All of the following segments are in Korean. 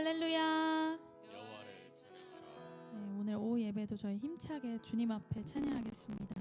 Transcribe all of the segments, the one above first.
할렐루야. 네, 오늘 오후 예배도 저희 힘차게 주님 앞에 찬양하겠습니다.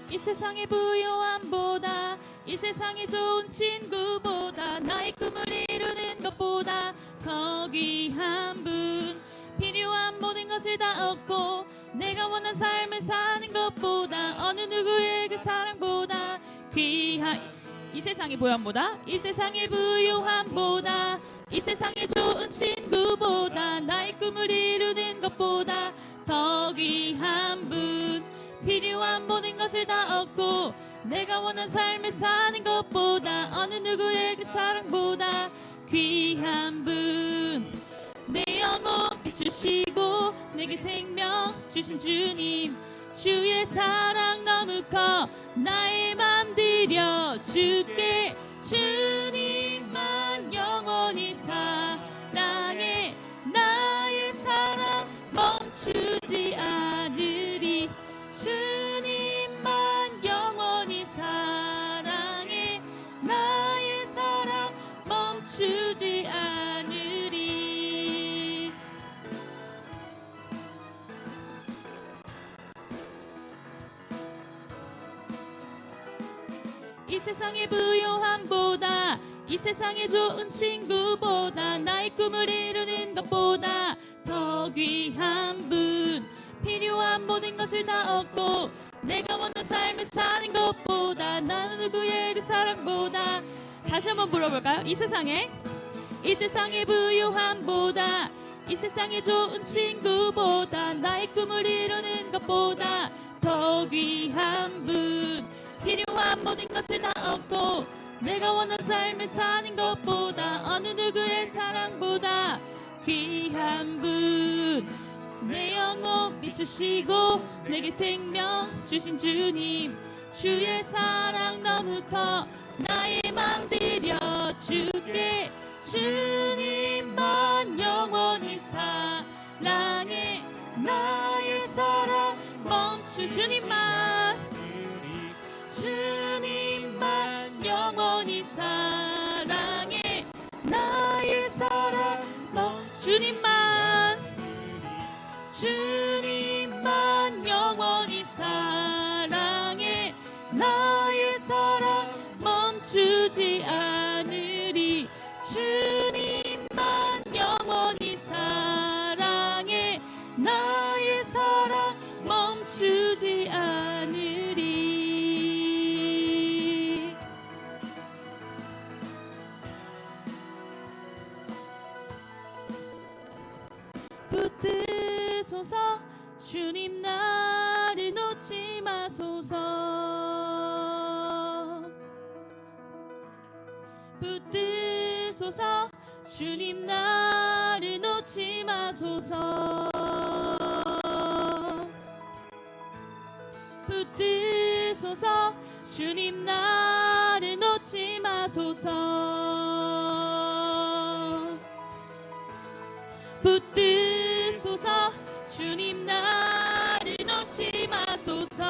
이 세상의 부요함보다, 이 세상의 좋은 친구보다, 나의 꿈을 이루는 것보다 더 귀한 분, 필요한 모든 것을 다 얻고 내가 원하는 삶을 사는 것보다, 어느 누구의 그 사랑보다 귀한, 이 세상의 부요함보다, 이 세상의 부요함보다, 이 세상의 좋은 친구보다, 나의 꿈을 이루는 것보다 더 귀한 분, 필요한 모든 것을 다 얻고 내가 원하는 삶을 사는 것보다, 어느 누구의 그 사랑보다 귀한 분, 내 영혼 비추시고 내게 생명 주신 주님, 주의 사랑 너무 커 나의 맘 드려 주께, 주님만 영원히 사랑해, 나의 사랑 멈추지 않으리, 주님만 영원히 사랑해, 나의 사랑 멈추지 않으리. 이 세상의 부요함보다, 이 세상의 좋은 친구보다, 나의 꿈을 이루는 것보다 더 귀한 분, 필요한 모든 것을 다 얻고 내가 원하는 삶을 사는 것보다, 나는 누구의 그 사랑보다. 다시 한번 불러볼까요? 이 세상의 부요함보다, 이 세상의 좋은 친구보다, 나의 꿈을 이루는 것보다 더 귀한 분, 필요한 모든 것을 다 얻고 내가 원하는 삶을 사는 것보다, 어느 누구의 사랑보다 귀한 분, 내 영혼 비추시고 내게 생명 주신 주님, 주의 사랑 너무 커 나의 맘 드려 주께, 주님만 영원히 사랑해, 나의 사랑 멈추, 주님만 영원히 사랑해, 나의 사랑 주님만 영원히 사랑해, 나의 사랑 멈추지 않으리, 주님만 영원히 사랑해, 나의 사랑 멈추지 않으리. 붙드소서 주님 나를 놓지 마소서, 붙드소서 주님 나를 놓지 마소서, 붙드소서 주님 나를 놓지 마소서, 붙드소서 주님 나를 놓지 마소서.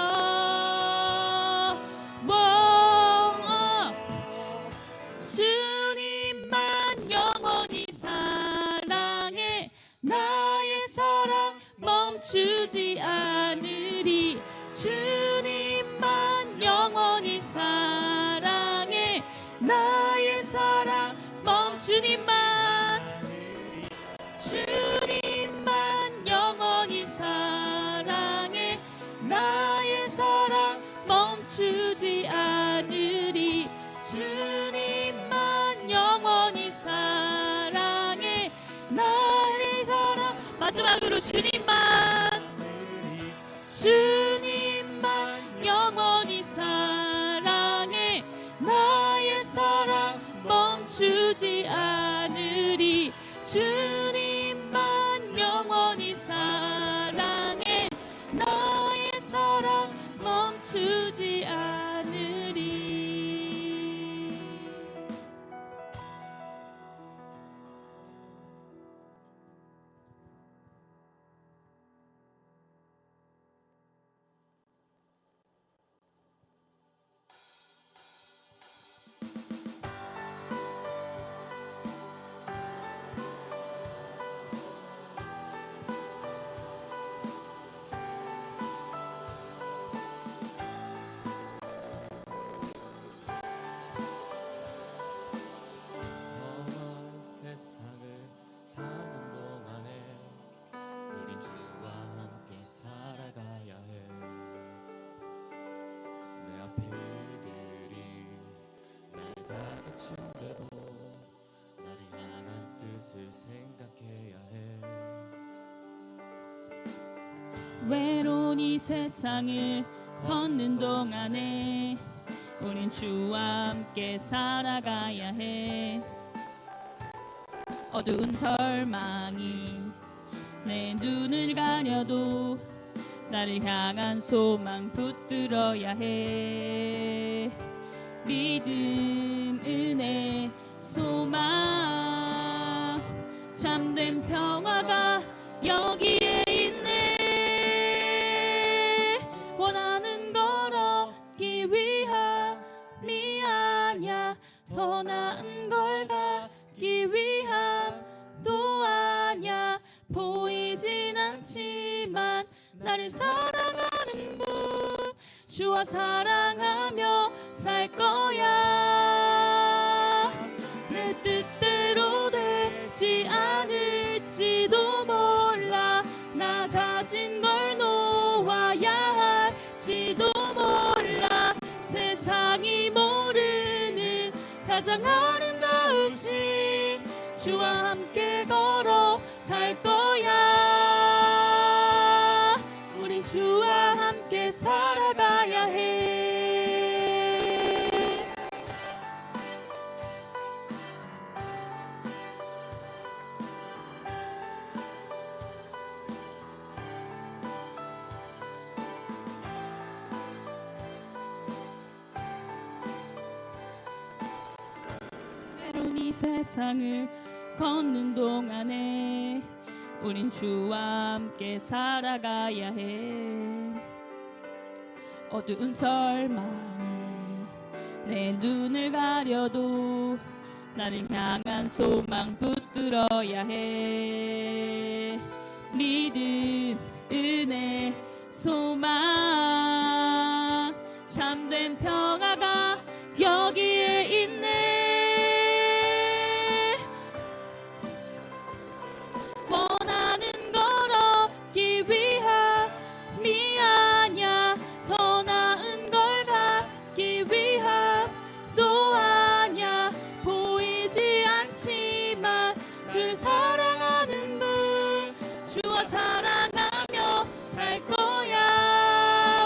주님만 영원히 사랑해, 나의 사랑 멈추지 않으리, 주님만 영원히 사랑해, 나의 사랑 멈추니만, 주님만 영원히 사랑해, 나의 사랑 멈추지 않으리, 주님만 영원히 사랑해, 나의 사랑. 마지막으로 주님만 영원히 사랑해, 나의 사랑 멈추지 않으리, 주님만 영원히 사랑해. 외로운 이 세상을 걷는 동안에 우린 주와 함께 살아가야 해. 어두운 절망이 내 눈을 가려도 나를 향한 소망 붙들어야 해. 믿음, 은혜, 소망, 참된 평화가 여기에 있네. 원하는 걸 얻기 위함이 아냐, 더 나은 걸 갖기 위함도 아냐. 보이진 않지만 나를 사랑하는 분, 주와 사랑하며 살 거야. 내 뜻대로 되지 않을지도 몰라. 나 가진 걸 놓아야 할지도 몰라. 세상이 모르는 가장 아름다우신 주와 함께 걸어갈 거야. 우린 주와 함께 살아가야 해. 외로운 이 세상을 걷는 동안에 우린 주와 함께 살아가야 해. 어두운 절망이 내 눈을 가려도 나를 향한 소망 붙들어야 해. 믿음, 은혜, 소망, 참된 평화가 여기에 있네. 원하는 걸 얻기 위함이 아냐, 더 나은 걸 갖기 위함도 아냐. 보이지 않지만 주를 사랑하는 분, 주와 사랑하며 살 거야.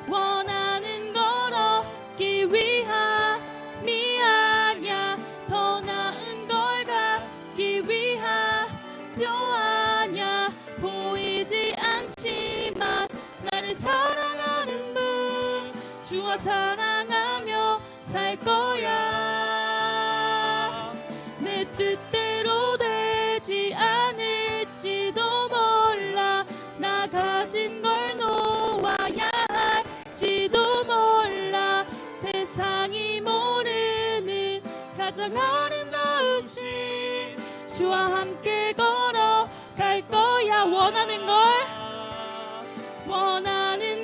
원하는 걸 얻기 위함이 아냐, 더 나은 걸 갖기 위함도 아냐. 보이지 않지만 나를 사랑하는 분, 주와 사랑하며 살 거야. 내 뜻대로 되지 않을지도 몰라. 나 가진 걸 놓아야 할지도 몰라. 세상이 모르는 가장 아름다우신 주와 함께 걸어갈 거야. 원하는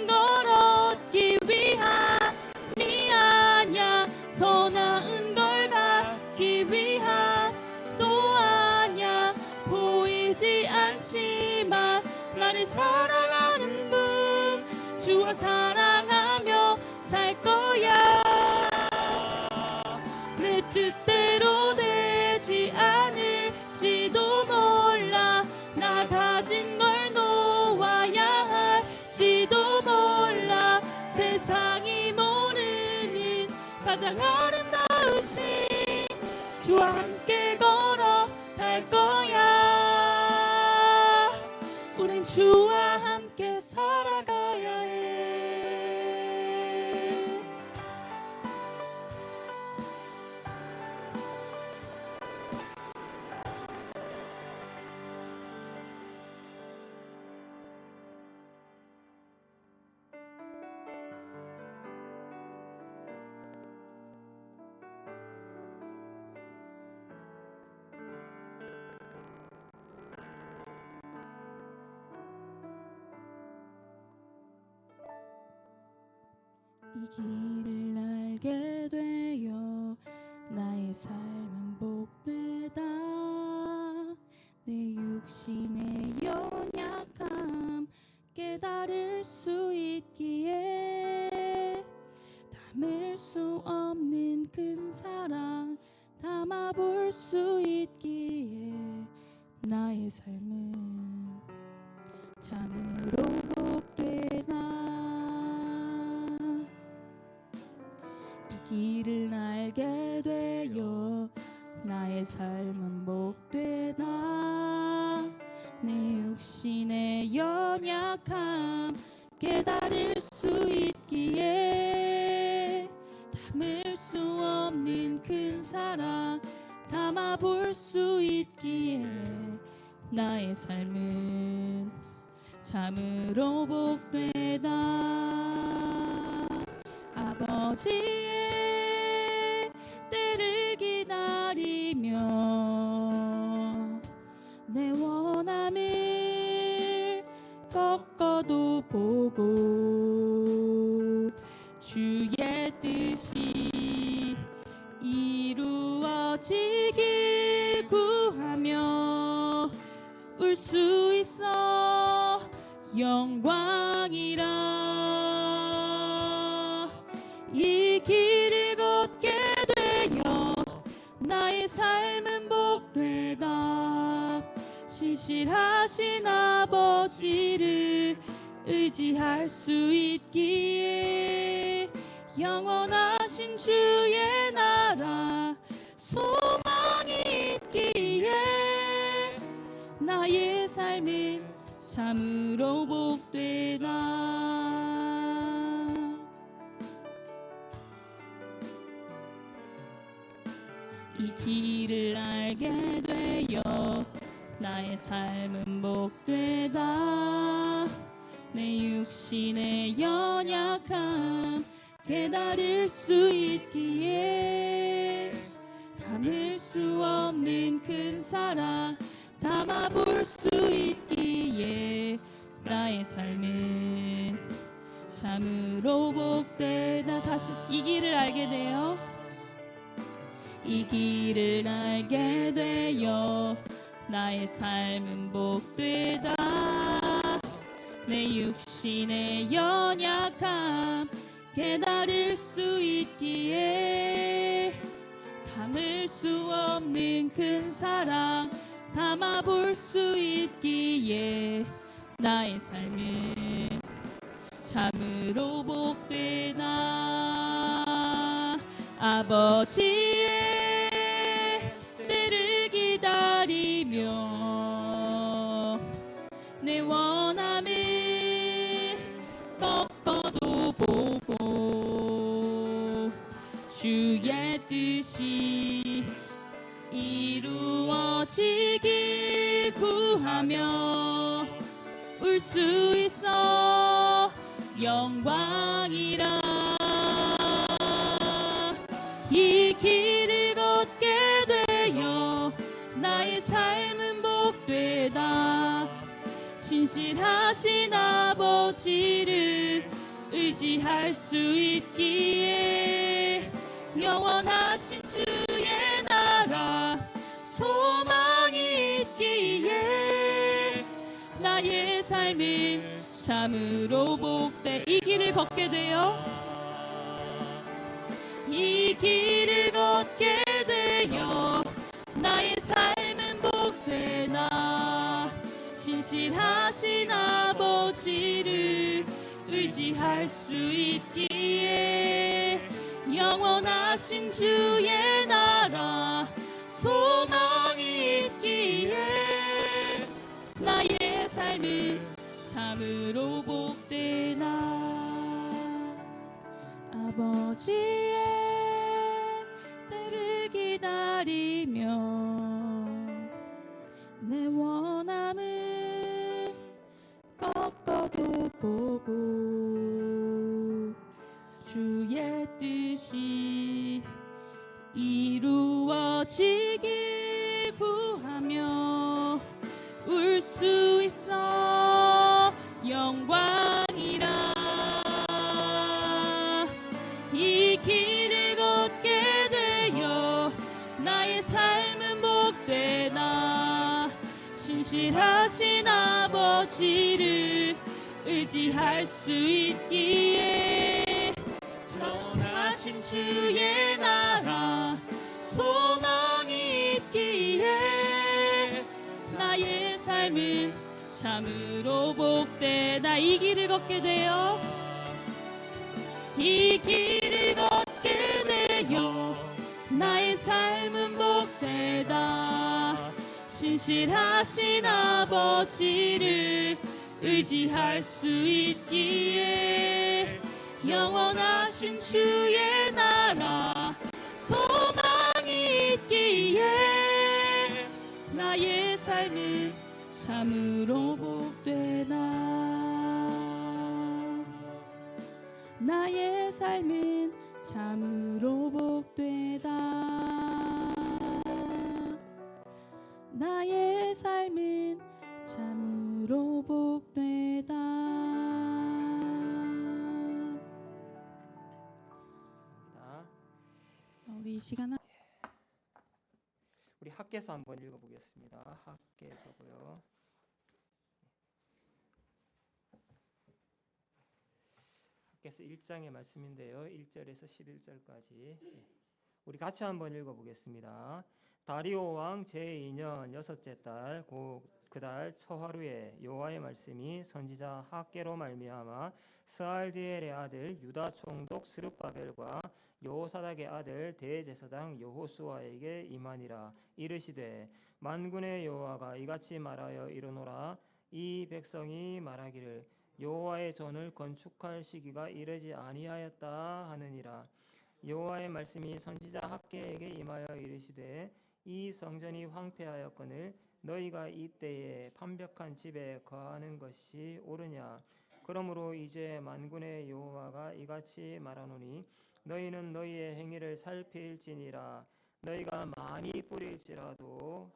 걸 얻기 위함이 아냐, 더 나은 걸 갖기 위함도 아냐. 보이지 않지만 나를 사랑하는 분, 주와 사랑하며 살 거야. 내 뜻대로 되지 않을지도 몰라. 나 가진 걸 놓아야 할지도 몰라. 세상이 모르는 가장 아름다우신 주와 함께 걸어갈 거야. 우린 주와 함께 살아가야 해. 이 길을 알게 되어 나의 삶은 복되다. 내 육신의 연약함 깨달을 수 있기에 담을 수 없는 큰 사랑 담아볼 수 있기에 나의 삶은 참으로 복되다. 이 길을 알게 되어 나의 삶은 복되다. 내 육신의 연약함 깨달을 수 있기에 담을 수 없는 큰 사랑 담아볼 수 있기에 나의 삶은 참으로 복되다. 아버지의 때를 기다리며 내 원함을 꺾어도 보고 주의 뜻이 이루어지길 구하며 울 수 있어 영광이라. 이 길을 걷게 되어 나의 삶은 복되다. 신실하신 아버지를 의지할 수 있기에 영원하신 주의 나라 소망이 있기에 나의 삶은 참으로 복되다. 이 길을 알게 되어 나의 삶은 복되다. 내 육신의 연약함 깨달을 수 있기에 담을 수 없는 큰 사랑 담아볼 수 있기에 나의 삶은 참으로 복되다. 다시 이 길을 알게 되어 이 길을 알게 되어 나의 삶은 복되다. 내 육신의 연약함 깨달을 수 있기에 담을 수 없는 큰 사랑 담아볼 수 있기에 나의 삶은 참으로 복되다. 아버지의 때를 기다리며 내 원함을 꺾어도 보고 주의 뜻이 이루어지길 구하며 울 수 있어 영광이라. 이 길을 걷게 되어 나의 삶은 복되다. 신실하신 아버지를 의지할 수 있기에 영원하신 주의 나라 소망이 있기에 나의 삶은 참으로 복돼. 이 길을 걷게 되어 이 길을 걷게 되어 나의 삶은 복되다. 신실하신 아버지를 의지할 수 있기에 영원하신 주의 나라 소망이 있기에 나의 삶은 참으로 복되다. 아버지의 때를 기다리며 내 원함을 꺾어도 보고 주의 뜻이 이루어지길 구하며 울 수 있어 영광이라. 이 길을 걷게 되어 나의 삶은 복되다. 신실하신 아버지를 의지할 수 있기에 영원하신 주의 나라 소망이 있기에 나의 삶은 참으로 복되다. 이 길을 걷게 되어 이 길을 걷게 되어 나의 삶은 복되다. 신실하신 아버지를 의지할 수 있기에 영원하신 주의 나라 소망이 있기에 나의 삶은 참으로 복되다. 나의 삶은 참으로 복되다. 나의 삶은 참으로 복되다. 우리 이 시간 우리 학개서 한번 읽어보겠습니다. 학개서고요. 학개서 1장의 말씀인데요. 1절에서 11절까지 우리 같이 한번 읽어보겠습니다. 다리오 왕 제2년 여섯째 달 그달 초하루에 여호와의 말씀이 선지자 학개로 말미암아 스알디엘의 아들 유다 총독 스룹바벨과 여호사닥의 아들 대제사장 여호수아에게 임하니라. 이르시되 만군의 여호와가 이같이 말하여 이르노라. 이 백성이 말하기를 여호와의 전을 건축할 시기가 이르지 아니하였다 하느니라. 여호와의 말씀이 선지자 학개에게 임하여 이르시되 이 성전이 황폐하였거늘 너희가 이때에 판벽한 집에 거하는 것이 옳으냐. 그러므로 이제 만군의 여호와가 이같이 말하노니 너희는 너희의 행위를 살필지니라. 너희가 많이 뿌릴지라도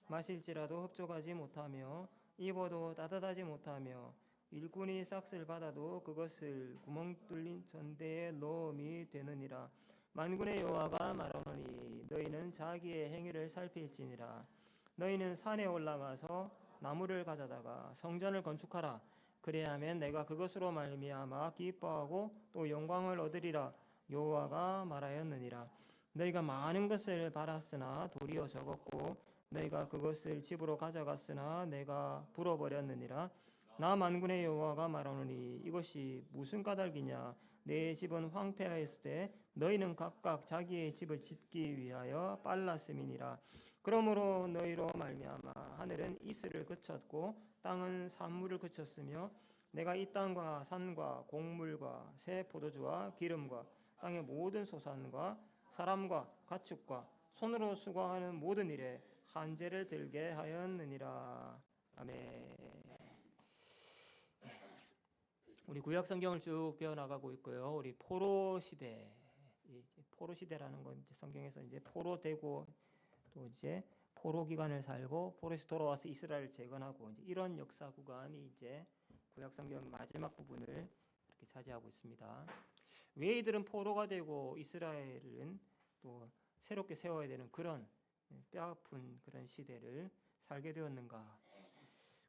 마실지라도 흡족하지 못하며 입어도 따뜻하지 못하며 일꾼이 싹을 받아도 그것을 구멍 뚫린 전대에 넣음이 되느니라. 만군의 여호와가 말하노니 너희는 자기의 행위를 살필지니라. 너희는 산에 올라가서 나무를 가져다가 성전을 건축하라. 그래야면 내가 그것으로 말미암아 기뻐하고 또 영광을 얻으리라. 여호와가 말하였느니라. 너희가 많은 것을 바랐으나 도리어 적었고 너희가 그것을 집으로 가져갔으나 내가 불어버렸느니라. 나 만군의 여호와가 말하노니 이것이 무슨 까닭이냐. 내 집은 황폐하였을 때 너희는 각각 자기의 집을 짓기 위하여 빨랐음이니라. 그러므로 너희로 말미암아 하늘은 이슬을 그쳤고 땅은 산물을 그쳤으며 내가 이 땅과 산과 곡물과 새 포도주와 기름과 땅의 모든 소산과 사람과 가축과 손으로 수고하는 모든 일에 한제를 들게 하였느니라. 아멘. 우리 구약 성경을 쭉 배워나가고 있고요. 우리 포로 시대, 포로 시대라는 건 이제 성경에서 이제 포로되고 또 이제 포로 기간을 살고 포로에서 돌아와서 이스라엘을 재건하고 이제 이런 역사 구간이 이제 구약 성경 마지막 부분을 이렇게 차지하고 있습니다. 왜 이들은 포로가 되고 이스라엘은 또 새롭게 세워야 되는 그런 뼈아픈 그런 시대를 살게 되었는가?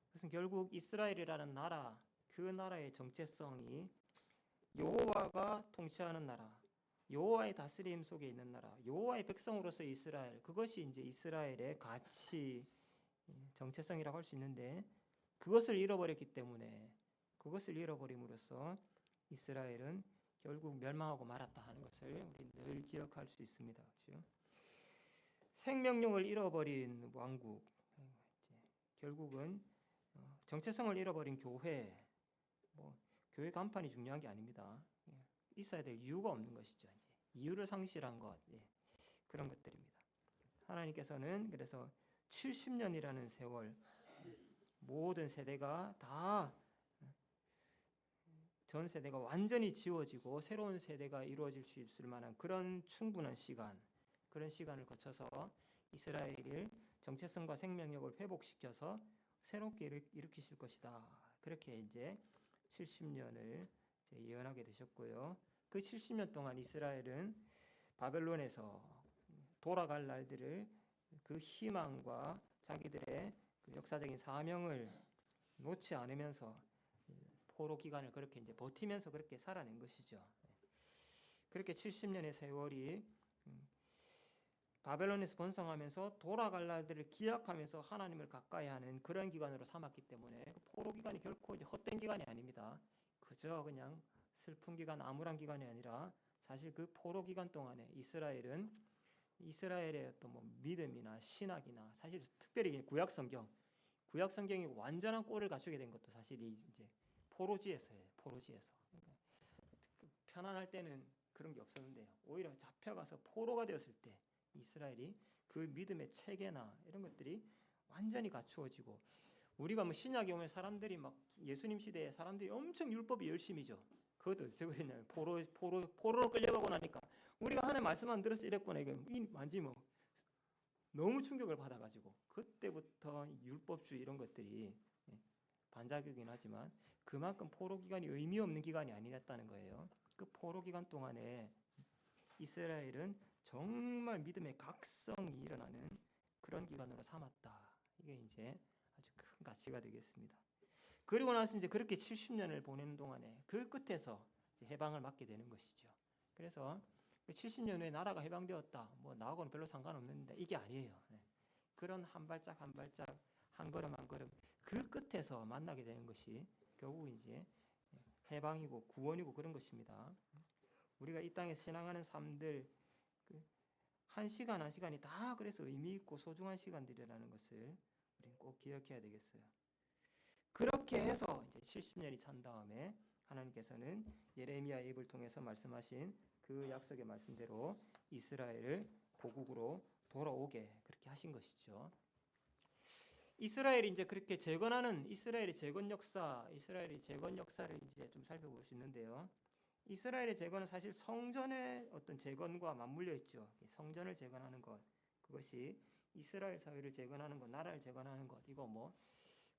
그것은 결국 이스라엘이라는 나라, 그 나라의 정체성이 여호와가 통치하는 나라, 여호와의 다스림 속에 있는 나라, 여호와의 백성으로서 이스라엘, 그것이 이제 이스라엘의 가치, 정체성이라고 할 수 있는데 그것을 잃어버렸기 때문에 그것을 잃어버림으로써 이스라엘은 결국 멸망하고 말았다 하는 것을 우리 늘 기억할 수 있습니다. 그렇죠? 생명력을 잃어버린 왕국, 결국은 정체성을 잃어버린 교회, 교회 간판이 중요한 게 아닙니다. 있어야 될 이유가 없는 것이죠. 이제 이유를 상실한 것, 그런 것들입니다. 하나님께서는 그래서 70년이라는 세월, 모든 세대가 다 전 세대가 완전히 지워지고 새로운 세대가 이루어질 수 있을 만한 그런 충분한 시간, 그런 시간을 거쳐서 이스라엘을 정체성과 생명력을 회복시켜서 새롭게 일으키실 것이다. 그렇게 이제 70년을 예언하게 되셨고요. 그 70년 동안 이스라엘은 바벨론에서 돌아갈 날들을 그 희망과 자기들의 그 역사적인 사명을 놓지 않으면서 포로 기간을 그렇게 이제 버티면서 그렇게 살아낸 것이죠. 그렇게 70년의 세월이 바벨론에서 번성하면서 돌아갈 날들을 기약하면서 하나님을 가까이 하는 그런 기간으로 삼았기 때문에 그 포로 기간이 결코 이제 헛된 기간이 아닙니다. 그저 그냥 슬픈 기간, 암울한 기간이 아니라 사실 그 포로 기간 동안에 이스라엘의 어떤 뭐 믿음이나 신학이나 사실 특별히 구약 성경이 완전한 꼴을 갖추게 된 것도 사실이 이제 포로지에서예요. 포로지에서. 그러니까 편안할 때는 그런 게 없었는데요. 오히려 잡혀가서 포로가 되었을 때 이스라엘이 그 믿음의 체계나 이런 것들이 완전히 갖추어지고 우리가 뭐 신약에 오면 사람들이 막 예수님 시대에 사람들이 엄청 율법이 열심이죠. 그것도 어디서 그랬냐면 포로로 끌려가고 나니까 우리가 하나님 말씀만 들어서 이랬구나 이거 완전히 뭐 너무 충격을 받아가지고 그때부터 율법주의 이런 것들이 반작용이긴 하지만 그만큼 포로 기간이 의미 없는 기간이 아니었다는 거예요. 그 포로 기간 동안에 이스라엘은 정말 믿음의 각성이 일어나는 그런 기간으로 삼았다. 이게 이제 아주 큰 가치가 되겠습니다. 그리고 나서 이제 그렇게 70년을 보내는 동안에 그 끝에서 이제 해방을 맞게 되는 것이죠. 그래서 70년 후에 나라가 해방되었다. 뭐 나하고는 별로 상관없는데 이게 아니에요. 그런 한 발짝 한 발짝 한 걸음 한 걸음 그 끝에서 만나게 되는 것이 결국 이제 해방이고 구원이고 그런 것입니다. 우리가 이 땅에 신앙하는 삶들 한 시간 한 시간이 다 그래서 의미 있고 소중한 시간들이라는 것을 우리는 꼭 기억해야 되겠어요. 그렇게 해서 이제 70년이 찬 다음에 하나님께서는 예레미야 예언을 통해서 말씀하신 그 약속의 말씀대로 이스라엘을 고국으로 돌아오게 그렇게 하신 것이죠. 이스라엘이 이제 그렇게 재건하는 이스라엘의 재건 역사를 이제 좀 살펴볼 수 있는데요. 이스라엘의 재건은 사실 성전의 어떤 재건과 맞물려 있죠. 성전을 재건하는 것, 그것이 이스라엘 사회를 재건하는 것, 나라를 재건하는 것, 이거 뭐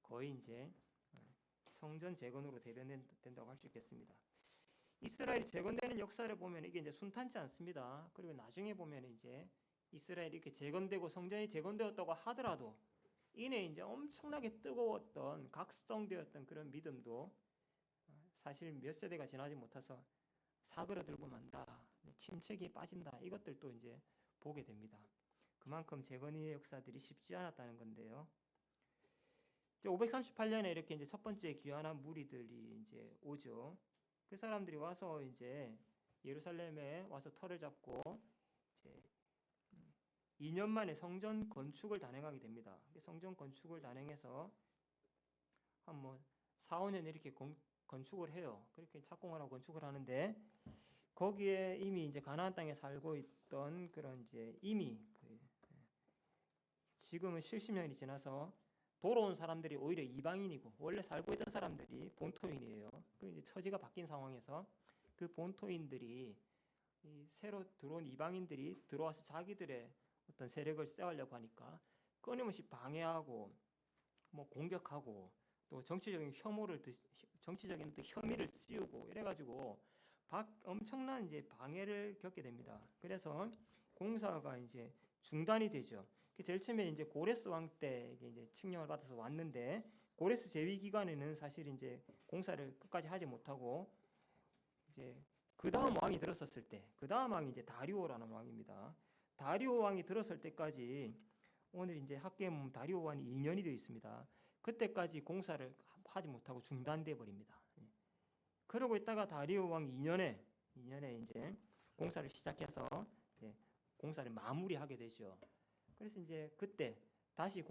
거의 이제 성전 재건으로 대변된다고 할 수 있겠습니다. 이스라엘이 재건되는 역사를 보면 이게 이제 순탄치 않습니다. 그리고 나중에 보면 이제 이스라엘이 이렇게 재건되고 성전이 재건되었다고 하더라도 이내 이제 엄청나게 뜨거웠던 각성되었던 그런 믿음도 사실 몇 세대가 지나지 못해서 사그러들고 만다, 침체기에 빠진다, 이것들도 이제 보게 됩니다. 그만큼 재건의 역사들이 쉽지 않았다는 건데요. 538년에 이렇게 이제 첫 번째 귀환한 무리들이 이제 오죠. 그 사람들이 와서 이제 예루살렘에 와서 터를 잡고 이제 2년 만에 성전 건축을 단행하게 됩니다. 성전 건축을 단행해서 한 뭐 4, 5년 이렇게 건축을 해요. 그렇게 착공을 하고 건축을 하는데 거기에 이미 이제 가나안 땅에 살고 있던 그런 이제 이미 지금은 70년이 지나서 돌아온 사람들이 오히려 이방인이고 원래 살고 있던 사람들이 본토인이에요. 그 이제 처지가 바뀐 상황에서 그 본토인들이 이 새로 들어온 이방인들이 들어와서 자기들의 어떤 세력을 쌓으려고 하니까 끊임없이 방해하고 뭐 공격하고 또 정치적인 혐의를 씌우고 이래가지고 엄청난 이제 방해를 겪게 됩니다. 그래서 공사가 이제 중단이 되죠. 제일 처음에 이제 고레스 왕 때 이제 칙령을 받아서 왔는데 고레스 재위 기간에는 사실 이제 공사를 끝까지 하지 못하고 이제 그 다음 왕이 들었었을 때, 그 다음 왕이 이제 다리오라는 왕입니다. 다리오 왕이 들었을 때까지 오늘 이제 학계에 보면 다리오 왕이 2년이 되어 있습니다. 그때까지 공사를 하지 못하고 중단돼 버립니다. 그러고 있다가 다리오 왕 2년에 이제 공사를 시작해서 공사를 마무리하게 되죠. 그래서 이제 그때 다시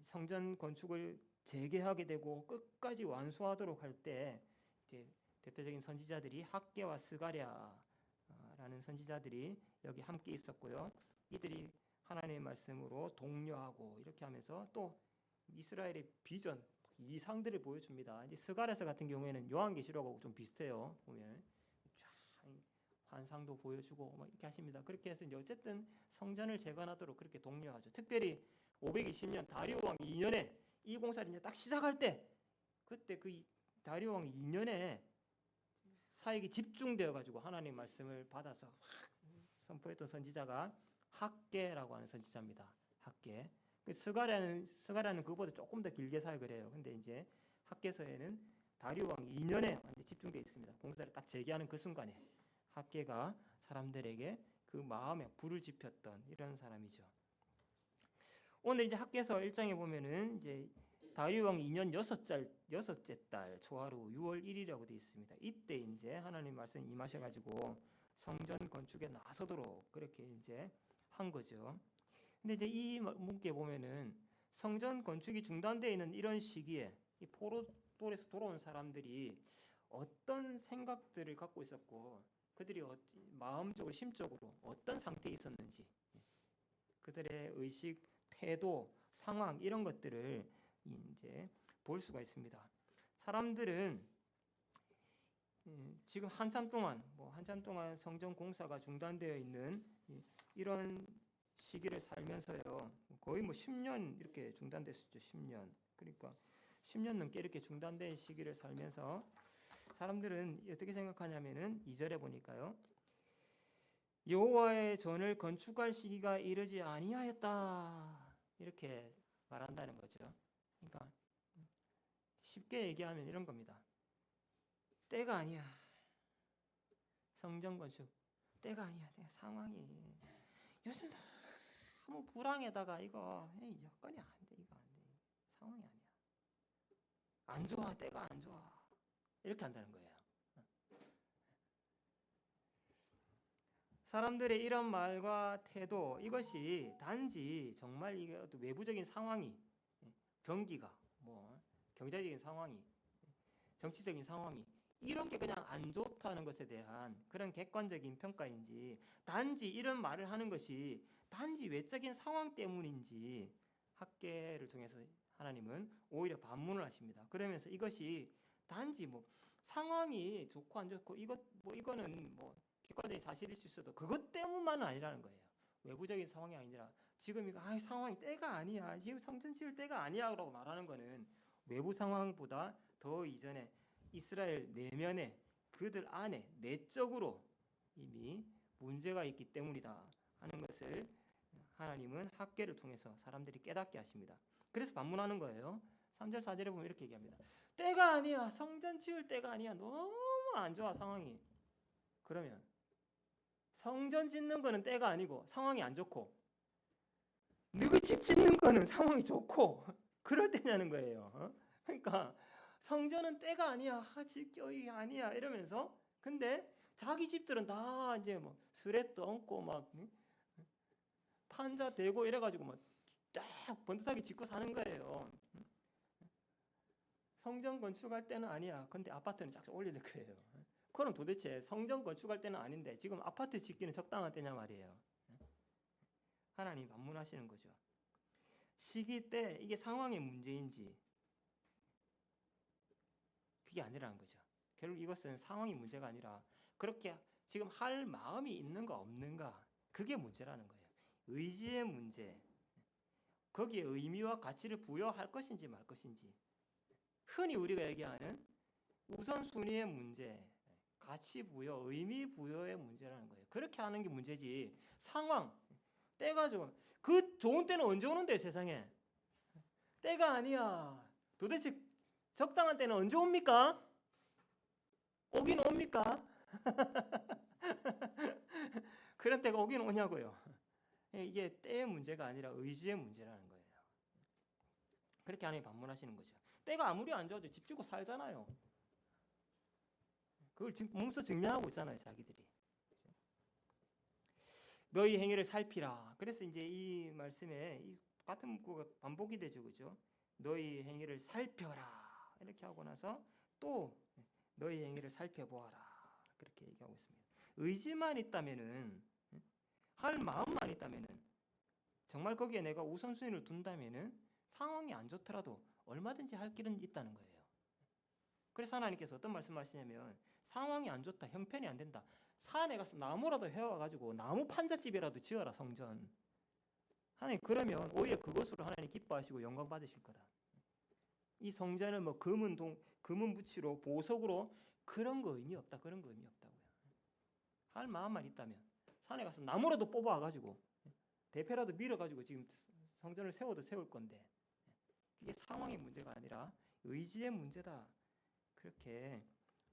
성전 건축을 재개하게 되고 끝까지 완수하도록 할 때 이제 대표적인 선지자들이 학개와 스가랴라는 선지자들이 여기 함께 있었고요. 이들이 하나님의 말씀으로 독려하고 이렇게 하면서 또 이스라엘의 비전, 이상들을 보여줍니다. 이제 스가랴서 같은 경우에는 요한계시록하고 좀 비슷해요. 보면 쫙 환상도 보여주고 막 이렇게 하십니다. 그렇게 해서 이제 어쨌든 성전을 재건하도록 그렇게 독려하죠. 특별히 520년 다리오 왕 2년에 이 공사를 이제 딱 시작할 때 그때 그 다리오 왕 2년에 사역이 집중되어 가지고 하나님의 말씀을 받아서 선포했던 선지자가 학개라고 하는 선지자입니다. 학개. 스가랴는 그거보다 조금 더 길게 사역을 해요. 근데 이제 학개서에는 다리오 왕 2년에 집중되어 있습니다. 공사를 딱 재개하는 그 순간에 학개가 사람들에게 그 마음에 불을 지폈던 이런 사람이죠. 오늘 이제 학개서 1장에 보면은 이제 다윗 왕 2년 여섯째 달 초하루 6월 1일이라고 되어 있습니다. 이때 이제 하나님 말씀 임하셔가지고 성전 건축에 나서도록 그렇게 이제 한 거죠. 근데 이제 이 문구에 보면은 성전 건축이 중단되어 있는 이런 시기에 이 포로돌에서 돌아온 사람들이 어떤 생각들을 갖고 있었고 그들이 마음적으로 심적으로 어떤 상태에 있었는지 그들의 의식, 태도, 상황 이런 것들을 이제 볼 수가 있습니다. 사람들은 지금 한참 동안 성전 공사가 중단되어 있는 이런 시기를 살면서요. 거의 10년 이렇게 중단됐었죠. 10년. 그러니까 10년 넘게 이렇게 중단된 시기를 살면서 사람들은 어떻게 생각하냐면은 2절에 보니까요. 여호와의 전을 건축할 시기가 이르지 아니하였다. 이렇게 말한다는 거죠. 그러니까 쉽게 얘기하면 이런 겁니다. 때가 아니야. 성전 건축 때가 아니야. 상황이 요즘 너무 불황에다가 이거 여건이 안 돼. 이거 안 돼. 상황이 아니야. 안 좋아. 때가 안 좋아. 이렇게 한다는 거예요. 사람들의 이런 말과 태도 이것이 단지 정말 이게 어떤 외부적인 상황이 경기가 경제적인 상황이 정치적인 상황이 이런 게 그냥 안 좋다는 것에 대한 그런 객관적인 평가인지 단지 이런 말을 하는 것이 단지 외적인 상황 때문인지 학계를 통해서 하나님은 오히려 반문을 하십니다. 그러면서 이것이 단지 상황이 좋고 안 좋고 이거는 객관적인 사실일 수 있어도 그것 때문만은 아니라는 거예요. 외부적인 상황이 아니라 지금 이거 상황이 때가 아니야. 지금 성전 지을 때가 아니야라고 말하는 거는 외부 상황보다 더 이전에 이스라엘 내면에 그들 안에 내적으로 이미 문제가 있기 때문이다 하는 것을 하나님은 학계를 통해서 사람들이 깨닫게 하십니다. 그래서 반문하는 거예요. 3절 4절에 보면 이렇게 얘기합니다. 때가 아니야. 성전 지을 때가 아니야. 너무 안 좋아 상황이. 그러면 성전 짓는 거는 때가 아니고 상황이 안 좋고 너희 집 짓는 거는 상황이 좋고 그럴 때냐는 거예요. 그러니까 성전은 때가 아니야. 짓겨이 아니야 이러면서 근데 자기 집들은 다 이제 스레트 얹고 판자 대고 이래가지고 쫙 번듯하게 짓고 사는 거예요. 성전 건축할 때는 아니야. 근데 아파트는 쫙 올리는 거예요. 그럼 도대체 성전 건축할 때는 아닌데 지금 아파트 짓기는 적당한 때냐 말이에요. 하나님 반문하시는 거죠. 시기 때 이게 상황의 문제인지 그게 아니라는 거죠. 결국 이것은 상황이 문제가 아니라 그렇게 지금 할 마음이 있는가 없는가 그게 문제라는 거예요. 의지의 문제. 거기에 의미와 가치를 부여할 것인지 말 것인지. 흔히 우리가 얘기하는 우선순위의 문제, 가치 부여, 의미 부여의 문제라는 거예요. 그렇게 하는 게 문제지. 상황, 때가 그 좋은 때는 언제 오는데 세상에? 때가 아니야. 도대체 적당한 때는 언제 옵니까? 오긴 옵니까? 그런 때가 오긴 오냐고요. 이게 때의 문제가 아니라 의지의 문제라는 거예요. 그렇게 하나님 반문하시는 거죠. 때가 아무리 안 좋아도 집 짓고 살잖아요. 그걸 지금 몸소 증명하고 있잖아요, 자기들이. 너희 행위를 살피라. 그래서 이제 이 말씀에 이 같은 문구가 반복이 되죠, 그죠? 너희 행위를 살펴라. 이렇게 하고 나서 또 너희 행위를 살펴보아라. 그렇게 얘기하고 있습니다. 의지만 있다면은, 할 마음만 있다면은, 정말 거기에 내가 우선순위를 둔다면은 상황이 안 좋더라도 얼마든지 할 길은 있다는 거예요. 그래서 하나님께서 어떤 말씀하시냐면 상황이 안 좋다, 형편이 안 된다. 산에 가서 나무라도 해와가지고 나무 판잣집이라도 지어라 성전. 하나님 그러면 오히려 그것으로 하나님 기뻐하시고 영광 받으실 거다. 이 성전을 금은 부치로 보석으로 그런 거 의미 없다. 그런 거 의미 없다고요. 할 마음만 있다면 산에 가서 나무라도 뽑아가지고 대패라도 밀어가지고 지금 성전을 세워도 세울 건데 이게 상황의 문제가 아니라 의지의 문제다. 그렇게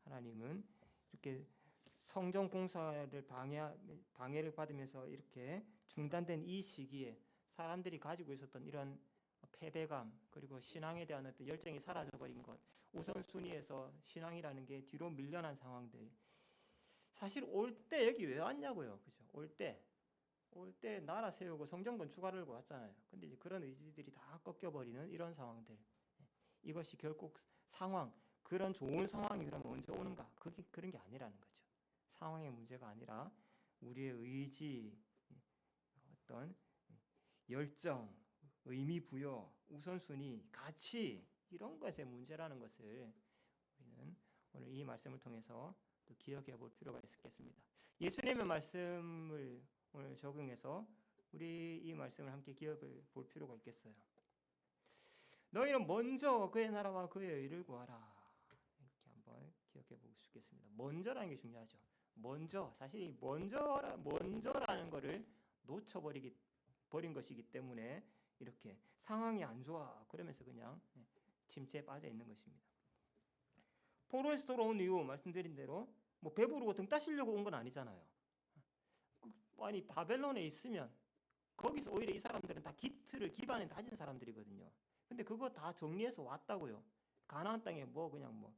하나님은 이렇게 성전 공사를 방해를 받으면서 이렇게 중단된 이 시기에 사람들이 가지고 있었던 이런 패배감, 그리고 신앙에 대한 어떤 열정이 사라져버린 것, 우선순위에서 신앙이라는 게 뒤로 밀려난 상황들. 사실 올 때 여기 왜 왔냐고요, 그죠? 올 때 나라 세우고 성전 건축하려고 왔잖아요. 근데 이제 그런 의지들이 다 꺾여버리는 이런 상황들. 이것이 결국 상황, 그런 좋은 상황이 그럼 언제 오는가? 그런 게 아니라는 거죠. 상황의 문제가 아니라 우리의 의지, 어떤 열정, 의미 부여, 우선순위, 가치, 이런 것의 문제라는 것을 우리는 오늘 이 말씀을 통해서 또 기억해 볼 필요가 있겠습니다. 예수님의 말씀을 오늘 적용해서 우리 이 말씀을 함께 기억해 볼 필요가 있겠어요. 너희는 먼저 그의 나라와 그의 의를 구하라. 이렇게 한번 기억해 볼 수 있겠습니다. 먼저라는 게 중요하죠. 먼저, 사실 이 먼저라는 거를 버린 것이기 때문에 이렇게 상황이 안 좋아 그러면서 그냥 침체에 빠져 있는 것입니다. 포로에서 돌아온 이후 말씀드린 대로 뭐 배부르고 등 따시려고 온 건 아니잖아요. 아니 바벨론에 있으면 거기서 오히려 이 사람들은 다 기반에 다진 사람들이거든요. 근데 그거 다 정리해서 왔다고요. 가나안 땅에 그냥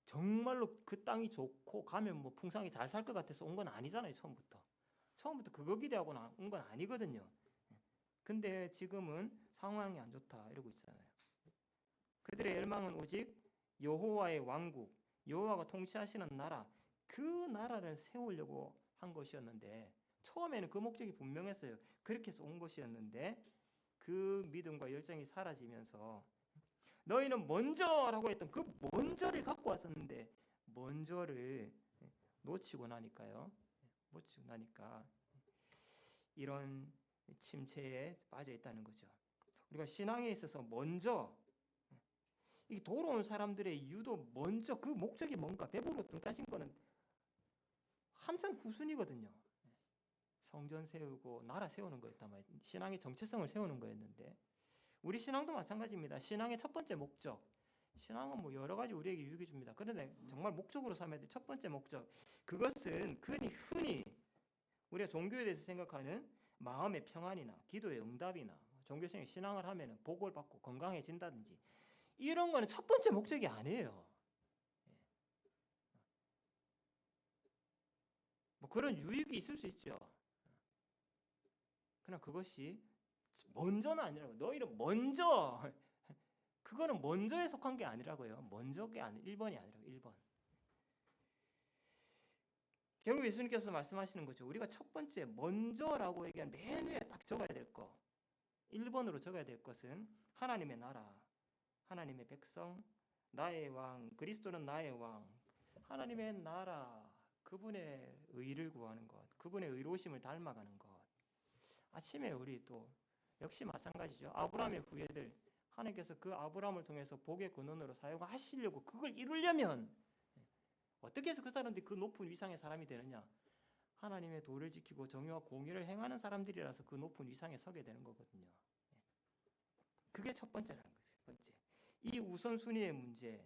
정말로 그 땅이 좋고 가면 풍성하게 잘 살 것 같아서 온 건 아니잖아요. 처음부터 그거 기대하고 온 건 아니거든요. 근데 지금은 상황이 안 좋다 이러고 있잖아요. 그들의 열망은 오직 여호와의 왕국, 여호와가 통치하시는 나라, 그 나라를 세우려고 한 것이었는데, 처음에는 그 목적이 분명했어요. 그렇게 해서 온 것이었는데 그 믿음과 열정이 사라지면서 너희는 먼저라고 했던 그 먼저를 갖고 왔었는데 먼저를 놓치고 나니까 이런 침체에 빠져 있다는 거죠. 우리가 신앙에 있어서 먼저, 이 돌아온 사람들의 이유도 먼저 그 목적이 뭔가, 배부르고 등 따신 거는 한참 후순이거든요. 성전 세우고 나라 세우는 거였단 말이에요. 신앙의 정체성을 세우는 거였는데, 우리 신앙도 마찬가지입니다. 신앙의 첫 번째 목적, 신앙은 여러 가지 우리에게 유익이 줍니다. 그런데 정말 목적으로 삼아야 될 첫 번째 목적, 그것은 흔히 우리가 종교에 대해서 생각하는 마음의 평안이나 기도의 응답이나 종교적인 신앙을 하면 복을 받고 건강해진다든지 이런 거는 첫 번째 목적이 아니에요. 그런 유익이 있을 수 있죠. 그러나 그것이 먼저는 아니라고. 너희는 먼저, 그거는 먼저에 속한 게 아니라고요. 먼저가 아니 1번이 아니라고. 1번. 결국 예수님께서 말씀하시는 거죠. 우리가 첫 번째 먼저라고 얘기한 맨 위에 딱 적어야 될 거, 1번으로 적어야 될 것은 하나님의 나라, 하나님의 백성, 나의 왕, 그리스도는 나의 왕, 하나님의 나라, 그분의 의를 구하는 것, 그분의 의로우심을 닮아가는 것. 아침에 우리 또 역시 마찬가지죠. 아브라함의 후예들, 하나님께서 그 아브라함을 통해서 복의 근원으로 사용하시려고 그걸 이루려면 어떻게 해서 그 사람들이 그 높은 위상의 사람이 되느냐? 하나님의 도를 지키고 정의와 공의를 행하는 사람들이라서 그 높은 위상에 서게 되는 거거든요. 그게 첫 번째라는 거죠. 첫 번째. 이 우선순위의 문제,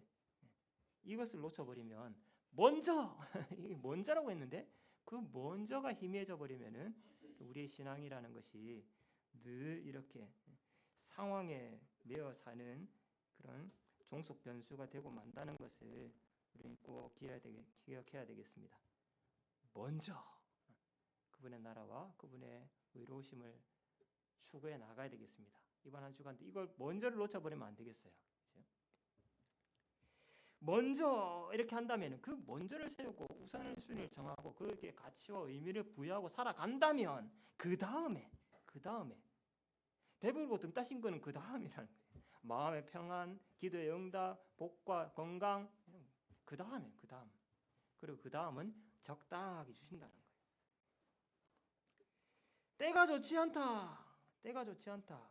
이것을 놓쳐버리면 먼저라고 했는데 그 먼저가 희미해져 버리면은 우리의 신앙이라는 것이 늘 이렇게 상황에 매여 사는 그런 종속 변수가 되고 만다는 것을 우리는 꼭 기억해야 되겠습니다. 먼저 그분의 나라와 그분의 의로우심을 추구해 나가야 되겠습니다. 이번 한 주간도 이걸 먼저를 놓쳐버리면 안 되겠어요. 그렇죠? 먼저 이렇게 한다면 그 먼저를 세우고 우선순위를 정하고 그게 가치와 의미를 부여하고 살아간다면 그 다음에 배부르고 등 따신 거는 그 다음이라는 거예요. 마음의 평안, 기도의 응답, 복과 건강, 그 다음 그리고 그 다음은 적당하게 주신다는 거예요. 때가 좋지 않다.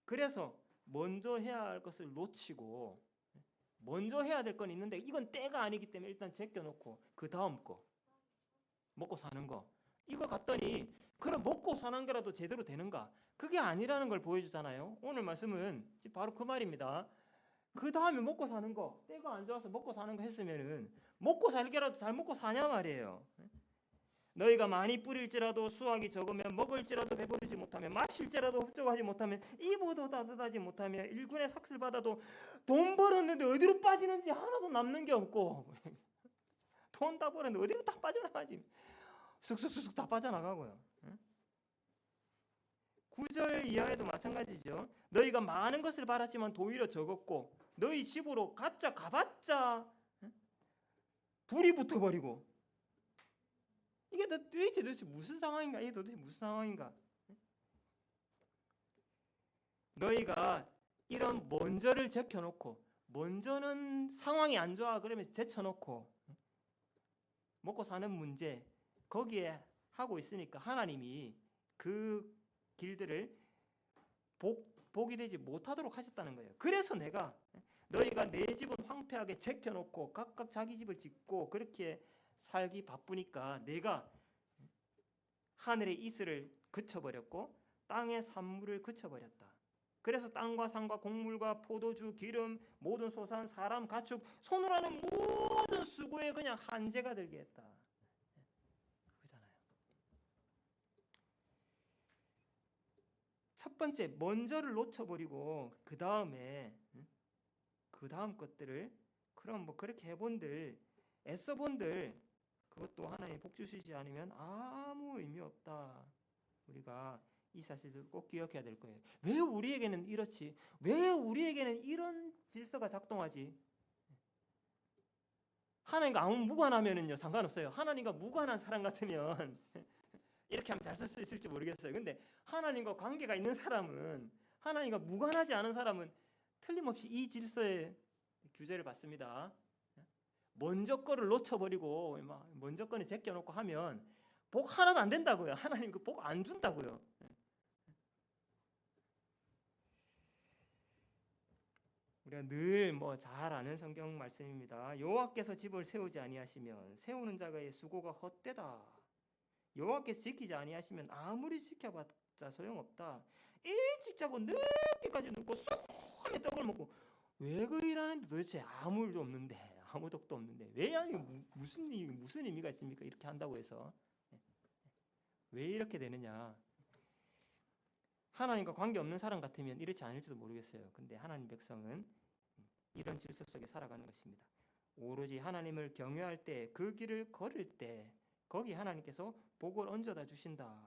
그래서 먼저 해야 할 것을 놓치고 먼저 해야 될 건 있는데 이건 때가 아니기 때문에 일단 제껴놓고 그 다음 거 먹고 사는 거 이거 갔더니 그럼 먹고 사는 거라도 제대로 되는가? 그게 아니라는 걸 보여주잖아요. 오늘 말씀은 바로 그 말입니다. 그 다음에 먹고 사는 거, 때가 안 좋아서 먹고 사는 거 했으면은 먹고 살게라도 잘 먹고 사냐 말이에요. 너희가 많이 뿌릴지라도 수확이 적으면, 먹을지라도 배부르지 못하면, 마실지라도 흡족하지 못하면, 입어도 따뜻하지 못하면, 일군의 삭슬 받아도 돈 벌었는데 어디로 빠지는지 하나도 남는 게 없고 돈 다 벌었는데 어디로 다 빠져나가지. 쑥쑥쑥쑥 다 빠져나가고요. 9절 이하에도 마찬가지죠. 너희가 많은 것을 바랐지만 도리어 적었고 너희 집으로 가봤자 불이 붙어버리고. 이게 도대체 무슨 상황인가? 이게 도대체 무슨 상황인가? 너희가 이런 먼저를 제껴놓고, 먼저는 상황이 안 좋아 그러면 제쳐놓고 먹고 사는 문제 거기에 하고 있으니까 하나님이 그 길들을 복이 되지 못하도록 하셨다는 거예요. 그래서 내가 너희가 내 집은 황폐하게 제껴놓고 각각 자기 집을 짓고 그렇게 살기 바쁘니까 내가 하늘의 이슬을 그쳐버렸고 땅의 산물을 그쳐버렸다. 그래서 땅과 산과 곡물과 포도주, 기름, 모든 소산, 사람, 가축, 손으로 하는 모든 수고에 그냥 한재가 들게 했다. 그거잖아요. 첫 번째 먼저를 놓쳐버리고 그 다음에 그 다음 것들을 그럼 뭐 그렇게 해본들, 애써본들 그것도 하나님 복 주시지 않으면 아무 의미 없다. 우리가 이 사실을 꼭 기억해야 될 거예요. 왜 우리에게는 이렇지? 왜 우리에게는 이런 질서가 작동하지? 하나님과 아무 무관하면은요 상관없어요. 하나님과 무관한 사람 같으면 이렇게 하면 잘 쓸 수 있을지 모르겠어요. 근데 하나님과 관계가 있는 사람은, 하나님과 무관하지 않은 사람은 틀림없이 이 질서의 규제를 받습니다. 먼저 거를 놓쳐버리고 먼저 거를 제껴놓고 하면 복 하나도 안 된다고요. 하나님 그 복 안 준다고요. 우리가 늘 뭐 잘 아는 성경 말씀입니다. 여호와께서 집을 세우지 아니하시면 세우는 자의 수고가 헛되다. 여호와께서 지키지 아니하시면 아무리 지켜봤자 소용없다. 일찍 자고 늦게까지 눕고 쏘하면 떡을 먹고. 왜 그 일하는데 도대체 아무 일도 없는데, 아무 덕도 없는데 왜 아니 무슨 의미가 있습니까? 이렇게 한다고 해서 왜 이렇게 되느냐? 하나님과 관계 없는 사람 같으면 이렇지 않을지도 모르겠어요. 근데 하나님 백성은 이런 질서 속에 살아가는 것입니다. 오로지 하나님을 경외할 때, 그 길을 걸을 때 거기 하나님께서 복을 얹어다 주신다.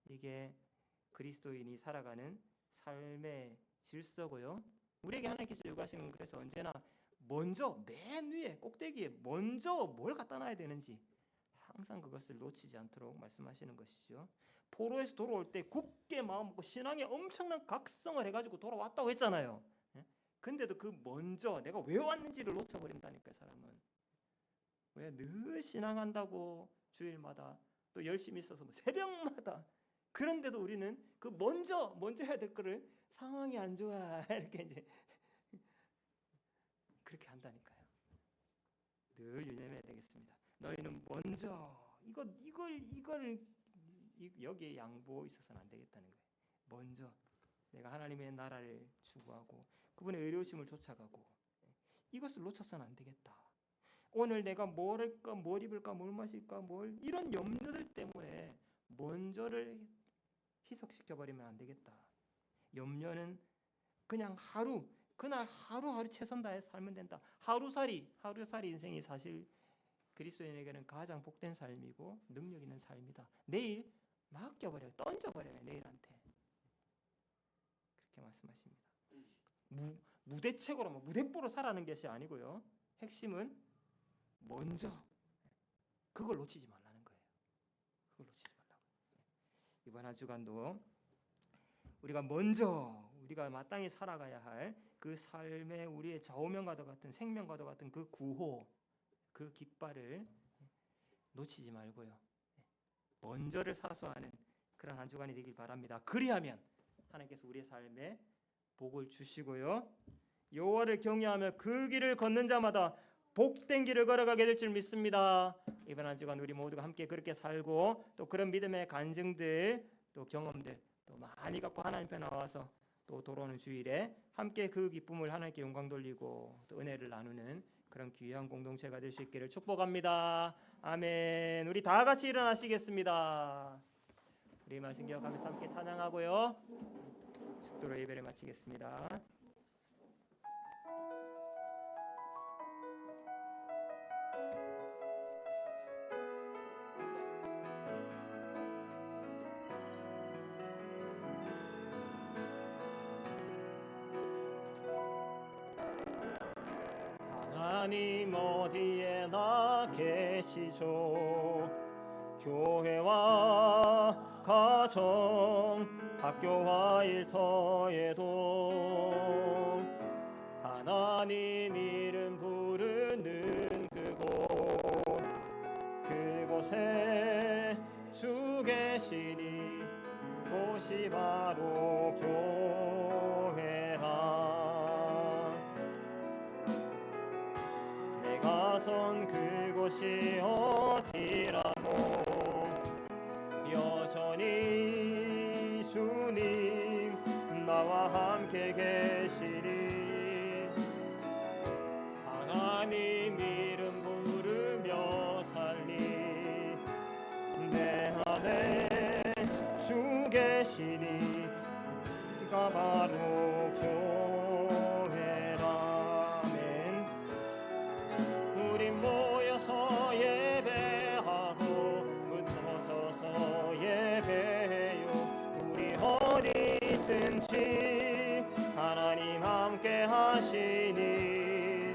이게 그리스도인이 살아가는 삶의 질서고요. 우리에게 하나님께서 요구하시는, 그래서 언제나 먼저 맨 위에 꼭대기에 먼저 뭘 갖다 놔야 되는지 항상 그것을 놓치지 않도록 말씀하시는 것이죠. 포로에서 돌아올 때 굳게 마음 먹고 신앙에 엄청난 각성을 해가지고 돌아왔다고 했잖아요. 근데도 그 먼저 내가 왜 왔는지를 놓쳐버린다니까요. 사람은 왜 늘 신앙한다고 주일마다 또 열심히 있어서 뭐 새벽마다, 그런데도 우리는 그 먼저 해야 될 거를 상황이 안 좋아 이렇게 이제 그렇게 한다니까요. 늘 유념해야 되겠습니다. 너희는 먼저 이걸 여기에 양보 있어서는 안 되겠다는 거예요. 먼저 내가 하나님의 나라를 추구하고 그분의 의로우심을 쫓아가고 이것을 놓쳐서는 안 되겠다. 오늘 내가 뭘 할까, 뭘 입을까, 뭘 마실까, 이런 염려들 때문에 먼저를 희석시켜 버리면 안 되겠다. 염려는 그냥 그날 하루하루 최선 다해 살면 된다. 하루살이 인생이 사실 그리스도인에게는 가장 복된 삶이고 능력 있는 삶이다. 내일 맡겨버려요. 던져버려요. 내일한테. 그렇게 말씀하십니다. 무대책으로 무대뽀로 살아가는 것이 아니고요. 핵심은 먼저 그걸 놓치지 말라는 거예요. 그걸 놓치지 말라고. 이번 한 주간도 우리가 먼저 우리가 마땅히 살아가야 할 그 삶의 우리의 좌우명과도 같은 생명과도 같은 그 구호, 그 깃발을 놓치지 말고요. 먼저를 사수하는 그런 한 주간이 되길 바랍니다. 그리하면 하나님께서 우리의 삶에 복을 주시고요. 여호와를 경외하며 그 길을 걷는 자마다 복된 길을 걸어가게 될 줄 믿습니다. 이번 한 주간 우리 모두가 함께 그렇게 살고 또 그런 믿음의 간증들 또 경험들 또 많이 갖고 하나님 앞에 나와서 또 돌아오는 주일에 함께 그 기쁨을 하나님께 영광 돌리고 또 은혜를 나누는 그런 귀한 공동체가 될 수 있기를 축복합니다. 아멘. 우리 다 같이 일어나시겠습니다. 우리 말씀 기억하면서 함께 찬양하고요. 축도로 예배를 마치겠습니다. 하나님 어디에나 계시죠. 교회와 가정 학교와 일터에도 하나님 이름 부르는 그곳에 주 계시니 그곳이 바로 교회라. 내가 선 그곳이 어디라고 여전히 주님 나와 함께 계시니 하나님 이름 부르며 살리 내 안에 주 계시니 네가 바로 교회라멘. 우리 모여서 예배하고 흩어져서 예배해요. 우리 어디 있든지 하나님 함께 하시니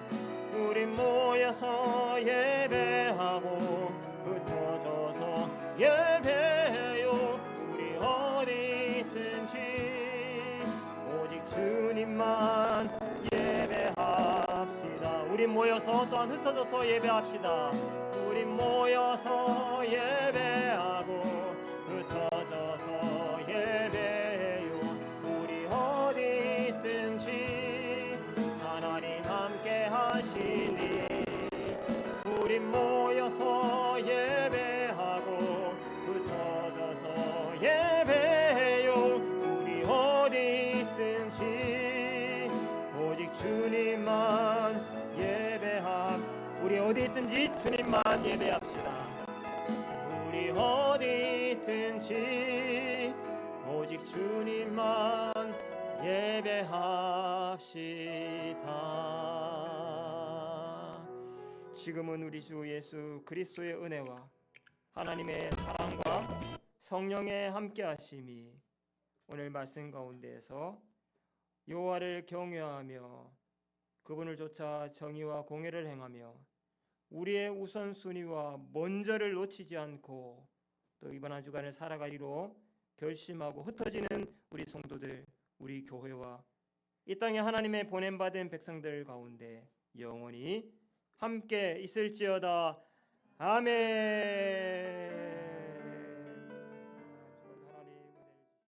우리 모여서 예배하고 흩어져서 예배해요. 우리 어디 있든지 오직 주님만 예배합시다. 우리 모여서 또한 흩어져서 예배합시다. 우리 모여서 예배하고 흩어져서 예배해요. 우리 어디 있든지 하나님 함께 하시니 우리 모여서 예배하고 흩어져서 예배해요. 우리 어디 있든지 오직 주님만 우리 어디 있든지 주님만 예배합시다. 우리 어디 있든지 오직 주님만 예배합시다. 지금은 우리 주 예수 그리스도의 은혜와 하나님의 사랑과 성령의 함께하심이 오늘 말씀 가운데에서 여호와를 경외하며 그분을 쫓아 정의와 공의를 행하며 우리의 우선순위와 먼저를 놓치지 않고 또 이번 한 주간을 살아가리로 결심하고 흩어지는 우리 성도들, 우리 교회와 이 땅에 하나님의 보냄받은 백성들 가운데 영원히 함께 있을지어다. 아멘.